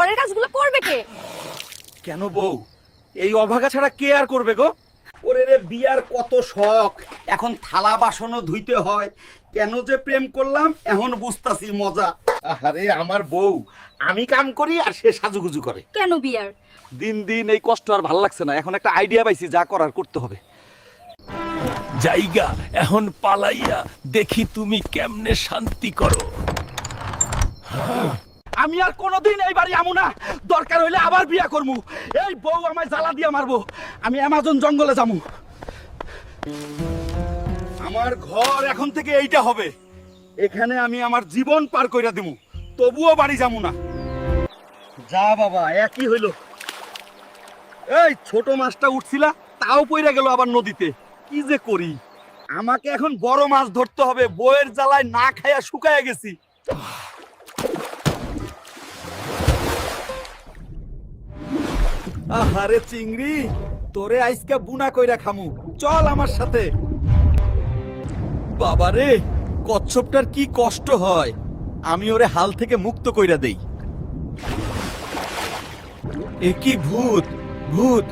ঘরের কাজগুলো করবে কে? কেন বউ, এই অভাগা ছাড়া কে আর করবে গো? ওরে রে, বিয়ার কত শখ, এখন থালা বাসনও ধুইতে হয়। কেন যে প্রেম করলাম এখন বুঝতাছি মজা। আরে আমার বউ, আমি কাম করি আর সে সাজুগুজু করে। কেন বিয়ার? দিন দিন এই কষ্ট আর ভাল লাগছে না, এখন একটা আইডিয়া পাইছি, যা করার করতে হবে। জায়গা এখন পালাইয়া দেখি তুমি কেমনে শান্তি করো। আমি আর কোনোদিন এই বাড়ি আমু না, দরকার হইলে আবার বিয়া করমু। এই বউ আমায় জ্বালা দিয়া মারবো, আমি অ্যামাজন জঙ্গলে যামু। আমার ঘর এখন থেকে এইটা হবে, এখানে আমি আমার জীবন পার কইরা দিমু, তবুও বাড়ি যামু না। যা বাবা, একই হইল। এই ছোট মাছটা উঠছিলা, তাও পইরা গেল আবার নদীতে। কি যে করি, আমাকে এখন বড় মাছ ধরতে হবে, বউয়ের জ্বালায় না খাইয়া শুকায়া গেছি। আহারে চিংড়ি, তোরে আইসকা বুনা কইরা খামু, চল আমার সাথে। বাবারে, কচ্ছপটার কি কষ্ট হয়, আমি ওরে হাল থেকে মুক্ত কইরা দেই। এ কি ভূত, ভূত,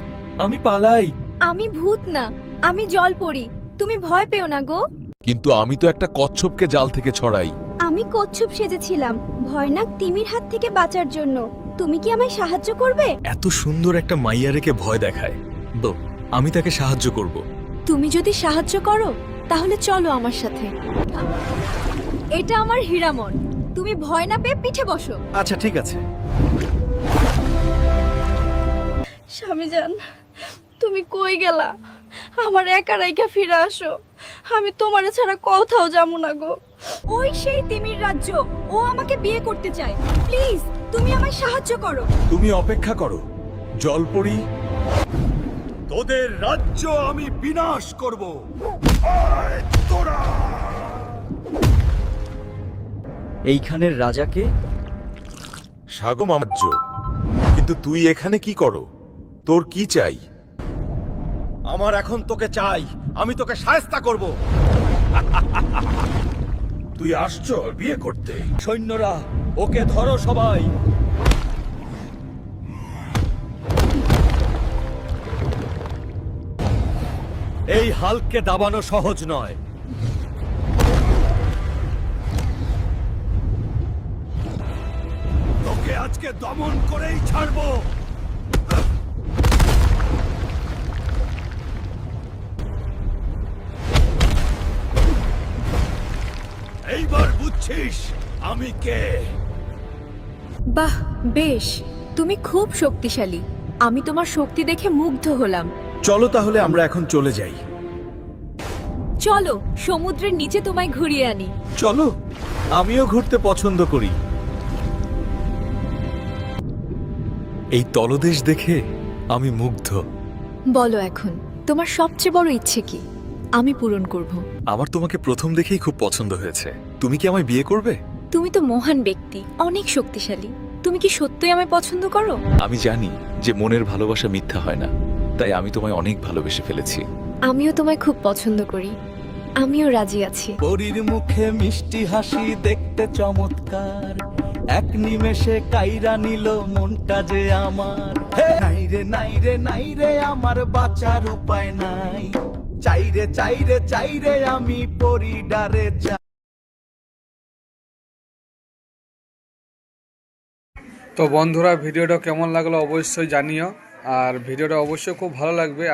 আমি পালাই। আমি ভূত না, আমি জল পড়ি, তুমি ভয় পেও না গো। কিন্তু আমি তো একটা কচ্ছপকে জাল থেকে ছড়াই। আমি কচ্ছপ সেজেছিলাম ভয়নাক তিমির হাত থেকে বাঁচার জন্য। তুমি কি আমায় সাহায্য করবে? এত সুন্দর একটা মাইয়া রেখে ভয় দেখায়, তো আমি তাকে সাহায্য করব। তুমি যদি সাহায্য করো তাহলে চলো আমার সাথে। এটা আমার হীরামন, তুমি ভয় না পেয়ে পিঠে বসো। আচ্ছা ঠিক আছে। স্বামীজান, তুমি কই গেলা? আমার একা রাইখা ফিরে আসো, আমি তোমার ছাড়া কোথাও যাবো না গো। ওই সেই তিমির রাজ্য, ও আমাকে বিয়ে করতে চায়। প্লিজ তুমি আমায় সাহায্য করো। তুমি অপেক্ষা করো, জলপরি। তোদের রাজ্য আমি বিনাশ করব। এইখানের রাজাকে স্বাগম আমাজ্য, কিন্তু তুই এখানে কি করো? তোর কি চাই? আমার এখন তোকে চাই, আমি তোকে শায়েস্তা করব। তুই আসছো বিয়ে করতে? সৈন্যরা, ওকে ধরো সবাই। এই হালকে দাবানো সহজ নয়। তোকে আজকে দমন করেই ছাড়বো। এইবার বুঝছিস আমি কে? বাহ, বেশ, তুমি খুব শক্তিশালী। আমি তোমার শক্তি দেখে মুগ্ধ হলাম। চলো তাহলে আমরা এখন চলে যাই। চলো সমুদ্রের নিচে তোমায় ঘুরিয়ে আনি। চলো, আমিও ঘুরতে পছন্দ করি। এই তলদেশ দেখে আমি মুগ্ধ। বলো এখন তোমার সবচেয়ে বড় ইচ্ছে কি? আমি পূরণ করব। আমার তোমাকে প্রথম দেখেই খুব পছন্দ হয়েছে। তুমি কি আমায় বিয়ে করবে? তুমি তো মহান ব্যক্তি, অনেক শক্তিশালী। তুমি কি সত্যিই আমায় পছন্দ করো? আমি জানি যে মনের ভালোবাসা মিথ্যা হয় না, তাই আমি তোমায় অনেক ভালোবেসে ফেলেছি। আমিও তোমায় খুব পছন্দ করি, আমিও রাজি আছি। পরীর মুখে মিষ্টি হাসি দেখতে চমৎকার, এক নিমেষে কাইরা নিল মনটা যে আমার। নাই রে নাই রে নাই রে, আমার বাঁচার উপায় নাই। চাইরে চাইরে চাইরে আমি পরিডারে চাই। তো বন্ধুরা, ভিডিওটা কেমন লাগলো অবশ্যই জানিও, আর ভিডিওটা অবশ্যই খুব ভালো লাগবে।